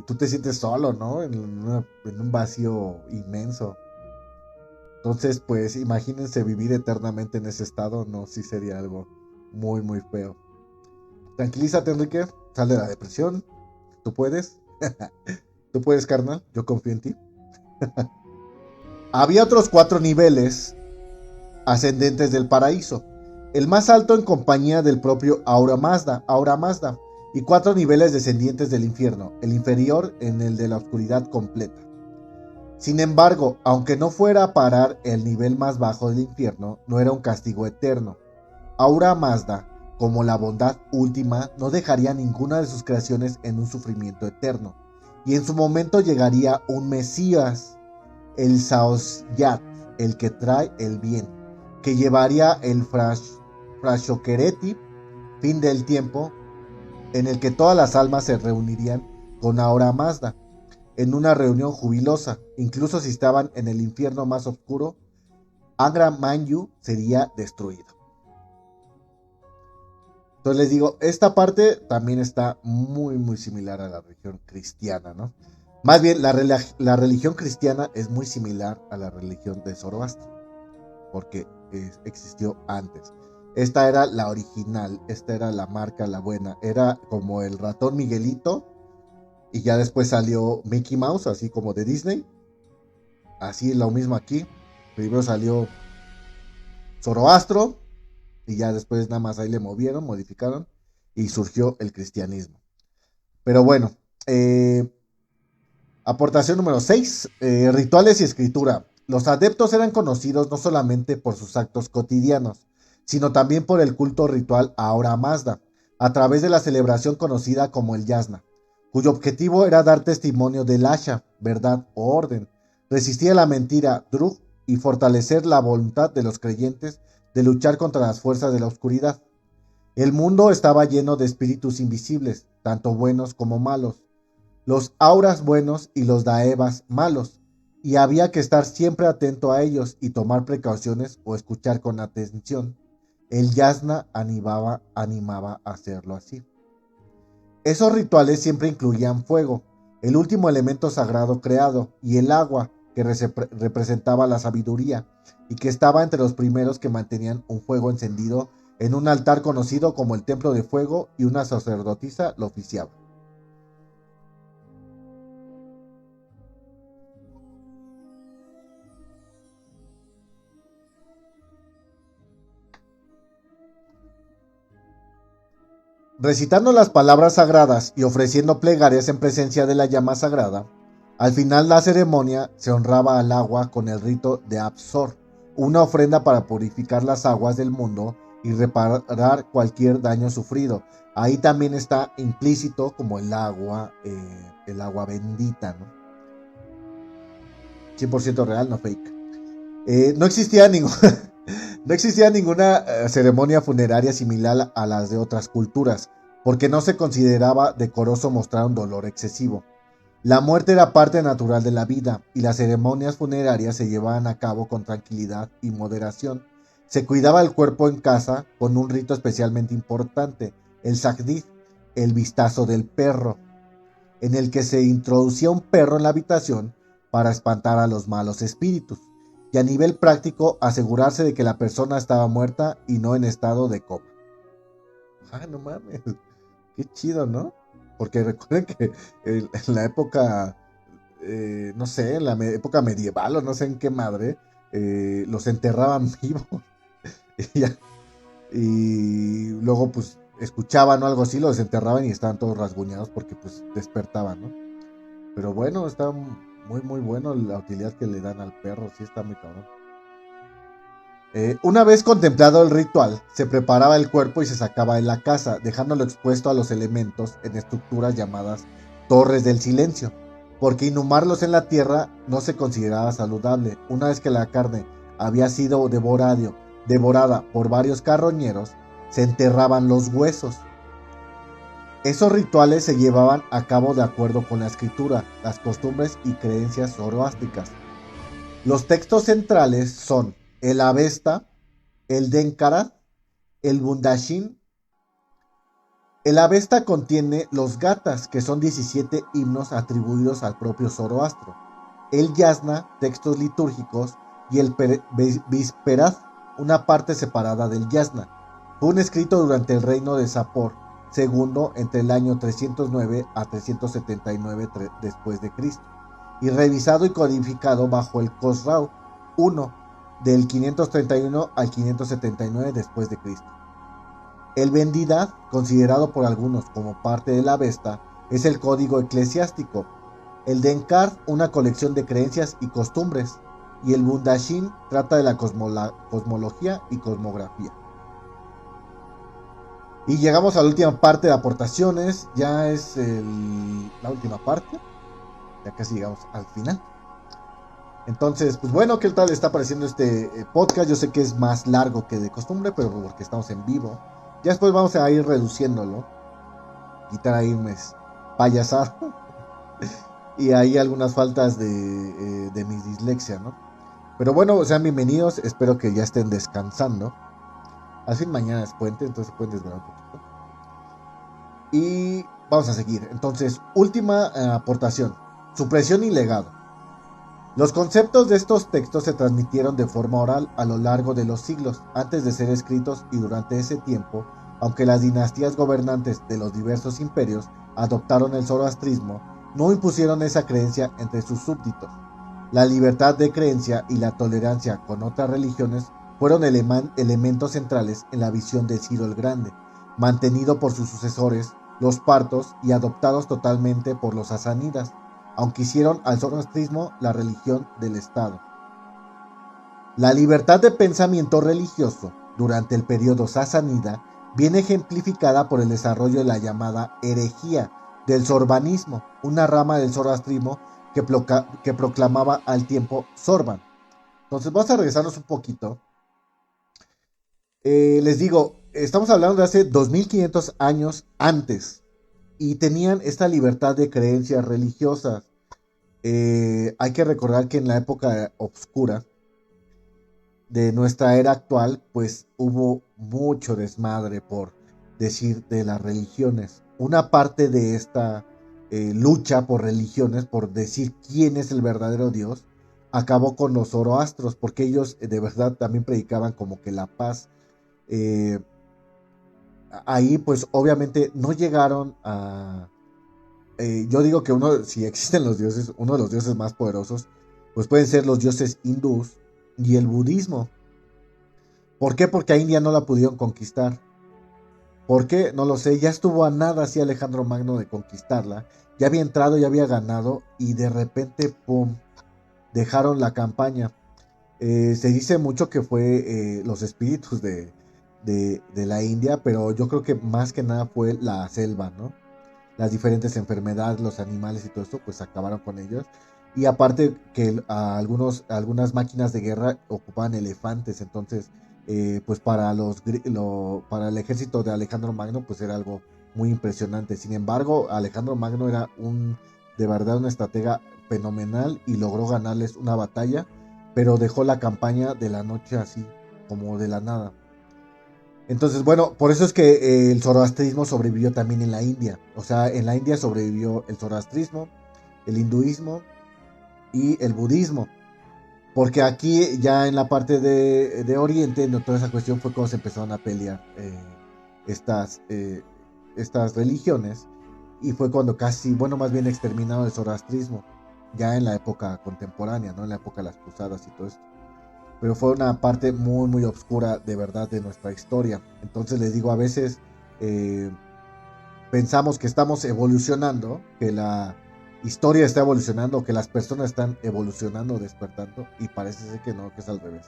tú te sientes solo, ¿no? En un vacío inmenso. Entonces, pues imagínense vivir eternamente en ese estado, no, sí sería algo muy, muy feo. Tranquilízate, Enrique, sal de la depresión, tú puedes. Tú puedes, carnal, yo confío en ti. Había otros 4 niveles ascendentes del paraíso. El más alto en compañía del propio Ahura Mazda, y 4 niveles descendientes del infierno, el inferior en el de la oscuridad completa. Sin embargo, aunque no fuera a parar el nivel más bajo del infierno, no era un castigo eterno. Ahura Mazda, como la bondad última, no dejaría ninguna de sus creaciones en un sufrimiento eterno, y en su momento llegaría un Mesías, el Saosyat, el que trae el bien, que llevaría el Frashokereti, fin del tiempo, en el que todas las almas se reunirían con Ahura Mazda, en una reunión jubilosa. Incluso si estaban en el infierno más oscuro, Angra Mainyu sería destruido. Entonces les digo, esta parte también está muy, muy similar a la religión cristiana, ¿no? Más bien, la religión cristiana es muy similar a la religión de Zoroastro, porque existió antes. Esta era la original, esta era la marca, la buena. Era como el ratón Miguelito, y ya después salió Mickey Mouse, así como de Disney. Así es lo mismo aquí. Primero salió Zoroastro, y ya después nada más ahí le movieron, modificaron, y surgió el cristianismo. Pero bueno, aportación número 6, rituales y escritura. Los adeptos eran conocidos no solamente por sus actos cotidianos, sino también por el culto ritual a Ahura Mazda, a través de la celebración conocida como el Yasna, cuyo objetivo era dar testimonio del Asha, verdad o orden, resistir a la mentira, Drug, y fortalecer la voluntad de los creyentes de luchar contra las fuerzas de la oscuridad. El mundo estaba lleno de espíritus invisibles, tanto buenos como malos, los auras buenos y los daevas malos, y había que estar siempre atento a ellos y tomar precauciones o escuchar con atención. El yasna animaba a hacerlo así. Esos rituales siempre incluían fuego, el último elemento sagrado creado, y el agua, que representaba la sabiduría, y que estaba entre los primeros que mantenían un fuego encendido en un altar conocido como el Templo de Fuego, y una sacerdotisa lo oficiaba. Recitando las palabras sagradas y ofreciendo plegarias en presencia de la llama sagrada, al final de la ceremonia se honraba al agua con el rito de Absor, una ofrenda para purificar las aguas del mundo y reparar cualquier daño sufrido. Ahí también está implícito como el agua bendita, ¿no? 100% real, no fake. No existía no existía ninguna ceremonia funeraria similar a las de otras culturas, porque no se consideraba decoroso mostrar un dolor excesivo. La muerte era parte natural de la vida, y las ceremonias funerarias se llevaban a cabo con tranquilidad y moderación. Se cuidaba el cuerpo en casa con un rito especialmente importante, el Sagdith, el vistazo del perro, en el que se introducía un perro en la habitación para espantar a los malos espíritus, y a nivel práctico asegurarse de que la persona estaba muerta y no en estado de coma. Ah, no mames, qué chido, ¿no? Porque recuerden que en la época no sé, en la época medieval o no sé en qué madre, los enterraban vivos. y, y luego pues escuchaban o algo así, los enterraban y estaban todos rasguñados porque pues despertaban, ¿no? Pero bueno, está muy muy bueno la utilidad que le dan al perro, sí está muy cabrón. Una vez contemplado el ritual, se preparaba el cuerpo y se sacaba de la casa, dejándolo expuesto a los elementos en estructuras llamadas torres del silencio, porque inhumarlos en la tierra no se consideraba saludable. Una vez que la carne había sido devorada por varios carroñeros, se enterraban los huesos. Esos rituales se llevaban a cabo de acuerdo con la escritura, las costumbres y creencias zoroástricas. Los textos centrales son el Avesta, el Denkara, el Bundashin. El Avesta contiene los Gatas, que son 17 himnos atribuidos al propio Zoroastro. El Yasna, textos litúrgicos, y el Visperaz, una parte separada del Yasna. Fue un escrito durante el reino de Sapor II entre el año 309 a 379 después de Cristo, y revisado y codificado bajo el Khosrau I del 531 al 579 después de Cristo. El Vendidad, considerado por algunos como parte de la Avesta, es el código eclesiástico. El Denkard, una colección de creencias y costumbres, y el Bundashin trata de la cosmología y cosmografía. Y llegamos a la última parte de aportaciones, ya es la última parte, ya casi llegamos al final. Entonces, pues bueno, ¿qué tal está pareciendo este podcast? Yo sé que es más largo que de costumbre, pero porque estamos en vivo. Ya después vamos a ir reduciéndolo, quitar ahí unas payasadas y ahí algunas faltas de mi dislexia, ¿no? Pero bueno, sean bienvenidos, espero que ya estén descansando. Al fin mañana es puente, entonces pueden desvelar un poquito. Y vamos a seguir. Entonces, última aportación, supresión y legado. Los conceptos de estos textos se transmitieron de forma oral a lo largo de los siglos antes de ser escritos, y durante ese tiempo, aunque las dinastías gobernantes de los diversos imperios adoptaron el zoroastrismo, no impusieron esa creencia entre sus súbditos. La libertad de creencia y la tolerancia con otras religiones fueron elementos centrales en la visión de Ciro el Grande, mantenido por sus sucesores, los partos, y adoptados totalmente por los sasánidas, aunque hicieron al zoroastrismo la religión del Estado. La libertad de pensamiento religioso durante el periodo sasánida viene ejemplificada por el desarrollo de la llamada herejía del zorbanismo, una rama del zoroastrismo que proclamaba al tiempo Zorban. Entonces vamos a regresarnos un poquito. Les digo, estamos hablando de hace 2500 años antes, y tenían esta libertad de creencias religiosas. Hay que recordar que en la época oscura de nuestra era actual, pues hubo mucho desmadre, por decir, de las religiones. Una parte de esta lucha por religiones, por decir quién es el verdadero Dios, acabó con los zoroastros, porque ellos de verdad también predicaban como que la paz. Ahí pues obviamente no llegaron a... yo digo que si existen los dioses, uno de los dioses más poderosos, pues pueden ser los dioses hindús y el budismo. ¿Por qué? Porque a India no la pudieron conquistar. ¿Por qué? No lo sé. Ya estuvo a nada así Alejandro Magno de conquistarla. Ya había entrado, ya había ganado, y de repente, ¡pum!, dejaron la campaña. Se dice mucho que fue los espíritus de la India, pero yo creo que más que nada fue la selva, ¿no? Las diferentes enfermedades, los animales y todo esto, pues acabaron con ellos. Y aparte que algunas máquinas de guerra ocupaban elefantes, entonces pues para el ejército de Alejandro Magno pues era algo muy impresionante. Sin embargo, Alejandro Magno era de verdad un estratega fenomenal y logró ganarles una batalla, pero dejó la campaña de la noche así, como de la nada. Entonces, bueno, por eso es que el zoroastrismo sobrevivió también en la India. O sea, en la India sobrevivió el zoroastrismo, el hinduismo y el budismo. Porque aquí, ya en la parte de Oriente, no, toda esa cuestión fue cuando se empezaron a pelear estas religiones. Y fue cuando casi, bueno, más bien exterminaron el zoroastrismo. ya en la época contemporánea, ¿no? En la época de las cruzadas y todo esto. Pero fue una parte muy, muy oscura de verdad de nuestra historia. Entonces les digo, a veces pensamos que estamos evolucionando, que la historia está evolucionando, que las personas están evolucionando, despertando, y parece ser que no, que es al revés.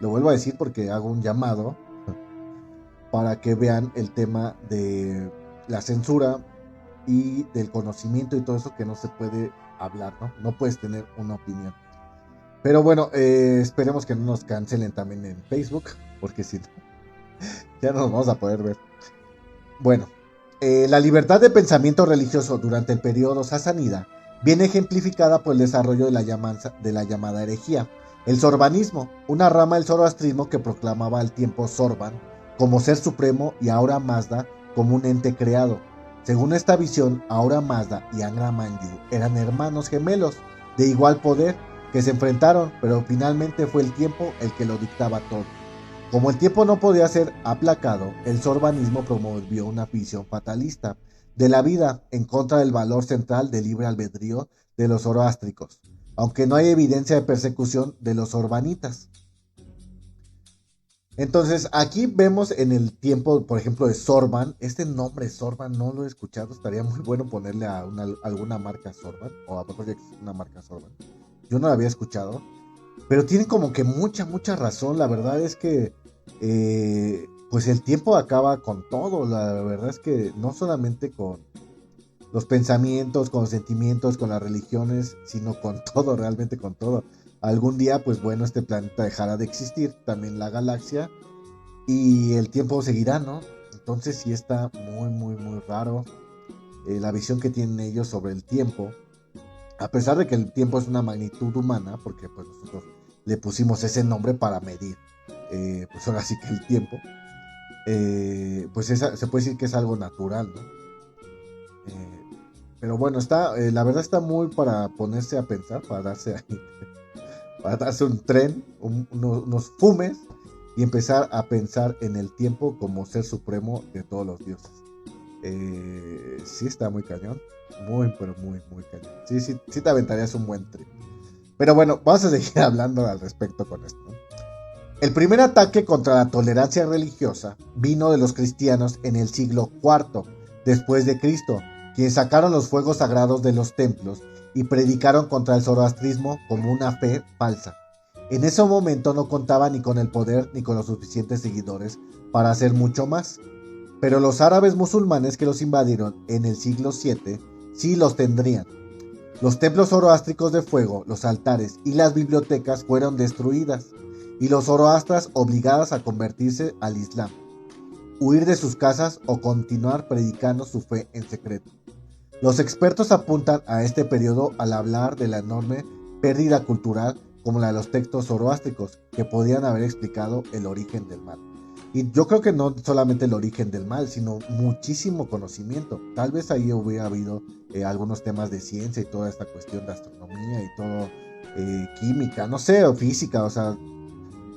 Lo vuelvo a decir porque hago un llamado para que vean el tema de la censura y del conocimiento y todo eso, que no se puede hablar, ¿no? No puedes tener una opinión. Pero bueno, esperemos que no nos cancelen también en Facebook, porque si no, ya no nos vamos a poder ver. Bueno, la libertad de pensamiento religioso durante el periodo sasánida viene ejemplificada por el desarrollo de la llamada herejía, el sorbanismo, una rama del zoroastrismo que proclamaba al tiempo Sorban como ser supremo y Ahura Mazda como un ente creado. Según esta visión, Ahura Mazda y Angra Mainyu eran hermanos gemelos de igual poder que se enfrentaron, pero finalmente fue el tiempo el que lo dictaba todo. Como el tiempo no podía ser aplacado, el sorbanismo promovió una visión fatalista de la vida en contra del valor central del libre albedrío de los zoroástricos, aunque no hay evidencia de persecución de los sorbanitas. Entonces aquí vemos en el tiempo, por ejemplo, de Sorban. Este nombre Sorban no lo he escuchado, estaría muy bueno ponerle a alguna marca Sorban, o a lo mejor ya existe una marca Sorban. Yo no la había escuchado, pero tiene como que mucha razón. La verdad es que pues el tiempo acaba con todo. La verdad es que no solamente con los pensamientos, con los sentimientos, con las religiones, sino con todo, realmente con todo. Algún día, pues bueno, este planeta dejará de existir, también la galaxia, y el tiempo seguirá, ¿no? Entonces sí está muy raro la visión que tienen ellos sobre el tiempo, a pesar de que el tiempo es una magnitud humana, porque pues nosotros le pusimos ese nombre para medir, pues ahora sí que el tiempo, pues se puede decir que es algo natural, ¿no? Pero bueno, la verdad está muy para ponerse a pensar, para darse un tren, unos fumes, y empezar a pensar en el tiempo como ser supremo de todos los dioses. Sí está muy cañón, pero muy cañón. Sí te aventarías un buen tren. Pero bueno, vamos a seguir hablando al respecto con esto, ¿no? El primer ataque contra la tolerancia religiosa vino de los cristianos en el siglo IV después de Cristo, quienes sacaron los fuegos sagrados de los templos y predicaron contra el zoroastrismo como una fe falsa. En ese momento no contaban ni con el poder ni con los suficientes seguidores para hacer mucho más, pero los árabes musulmanes que los invadieron en el siglo VII sí los tendrían. Los templos zoroástricos de fuego, los altares y las bibliotecas fueron destruidas, y los zoroastras obligadas a convertirse al Islam, huir de sus casas o continuar predicando su fe en secreto. Los expertos apuntan a este periodo al hablar de la enorme pérdida cultural como la de los textos zoroástricos, que podrían haber explicado el origen del mal. Y yo creo que no solamente el origen del mal, sino muchísimo conocimiento. Tal vez ahí hubiera habido algunos temas de ciencia y toda esta cuestión de astronomía y todo, química, no sé, o física, o sea,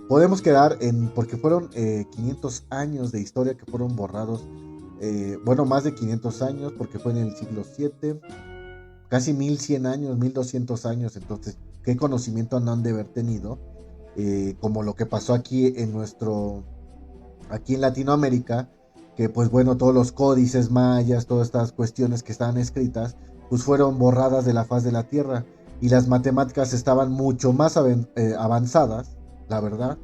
podemos quedar porque fueron 500 años de historia que fueron borrados, bueno, más de 500 años, porque fue en el siglo VII, casi 1100 años, 1200 años. Entonces, ¿qué conocimiento no han de haber tenido? Como lo que pasó aquí en Latinoamérica, que pues bueno, todos los códices mayas, todas estas cuestiones que estaban escritas, pues fueron borradas de la faz de la tierra, y las matemáticas estaban mucho más avanzadas, la verdad,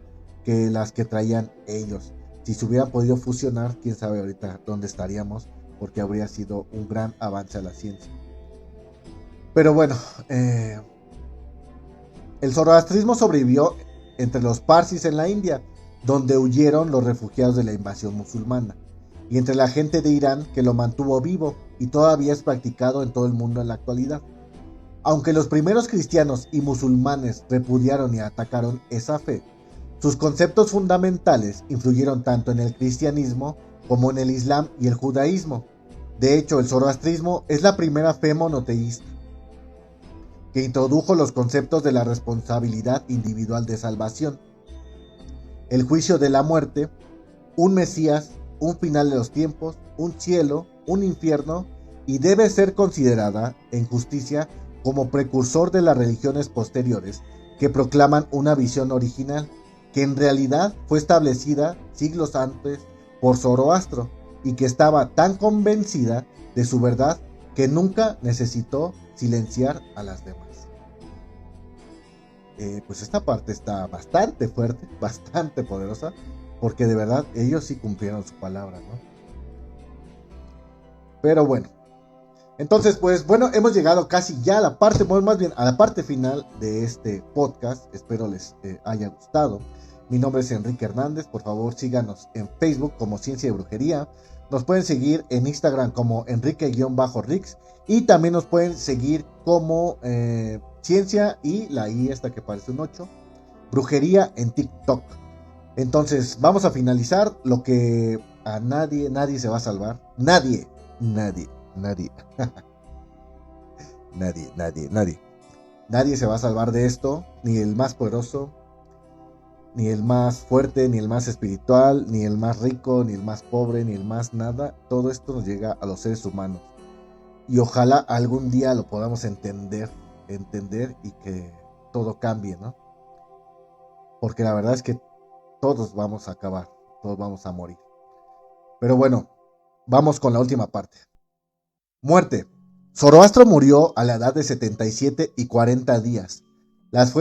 que las que traían ellos. Si se hubieran podido fusionar, quién sabe ahorita dónde estaríamos, porque habría sido un gran avance a la ciencia. Pero bueno, el zoroastrismo sobrevivió entre los parsis en la India, donde huyeron los refugiados de la invasión musulmana, y entre la gente de Irán, que lo mantuvo vivo y todavía es practicado en todo el mundo en la actualidad. Aunque los primeros cristianos y musulmanes repudiaron y atacaron esa fe, sus conceptos fundamentales influyeron tanto en el cristianismo como en el islam y el judaísmo. De hecho, el zoroastrismo es la primera fe monoteísta que introdujo los conceptos de la responsabilidad individual de salvación, el juicio de la muerte, un Mesías, un final de los tiempos, un cielo, un infierno, y debe ser considerada en justicia como precursor de las religiones posteriores que proclaman una visión original, que en realidad fue establecida siglos antes por Zoroastro y que estaba tan convencida de su verdad que nunca necesitó silenciar a las demás. Pues esta parte está bastante fuerte, bastante poderosa, porque de verdad ellos sí cumplieron su palabra, ¿no? Pero bueno, entonces pues bueno, hemos llegado casi ya a la parte, más bien a la parte final de este podcast. Espero les haya gustado. Mi nombre es Enrique Hernández. Por favor síganos en Facebook como Ciencia y Brujería. Nos pueden seguir en Instagram como Enrique-Rix. Y también nos pueden seguir como Ciencia y la I esta que parece un 8. Brujería en TikTok. Entonces vamos a finalizar lo que a nadie se va a salvar. Nadie. Nadie se va a salvar de esto. Ni el más poderoso, ni el más fuerte, ni el más espiritual, ni el más rico, ni el más pobre, ni el más nada. Todo esto nos llega a los seres humanos. Y ojalá algún día lo podamos entender y que todo cambie, ¿no? Porque la verdad es que todos vamos a acabar, todos vamos a morir. Pero bueno, vamos con la última parte. Muerte. Zoroastro murió a la edad de 77 y 40 días. Las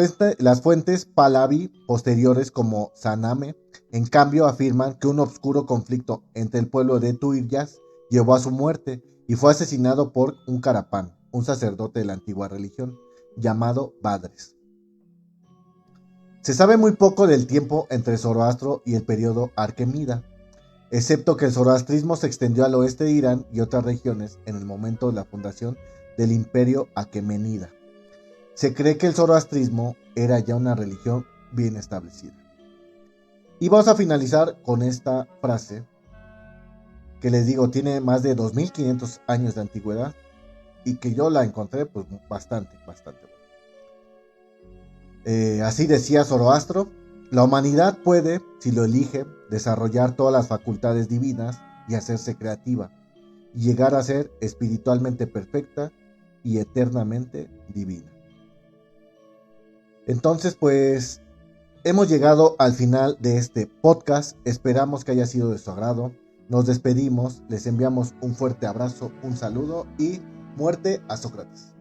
fuentes Pahlavi posteriores como Saname, en cambio, afirman que un oscuro conflicto entre el pueblo de Tuiryas llevó a su muerte y fue asesinado por un Carapán, un sacerdote de la antigua religión, llamado Badres. Se sabe muy poco del tiempo entre Zoroastro y el periodo Arquemida, excepto que el zoroastrismo se extendió al oeste de Irán y otras regiones en el momento de la fundación del imperio aquemenida. Se cree que el zoroastrismo era ya una religión bien establecida. Y vamos a finalizar con esta frase que les digo tiene más de 2500 años de antigüedad y que yo la encontré pues bastante buena. Así decía Zoroastro: la humanidad puede, si lo elige, desarrollar todas las facultades divinas y hacerse creativa, y llegar a ser espiritualmente perfecta y eternamente divina. Entonces, pues, hemos llegado al final de este podcast. Esperamos que haya sido de su agrado. Nos despedimos, les enviamos un fuerte abrazo, un saludo y muerte a Sócrates.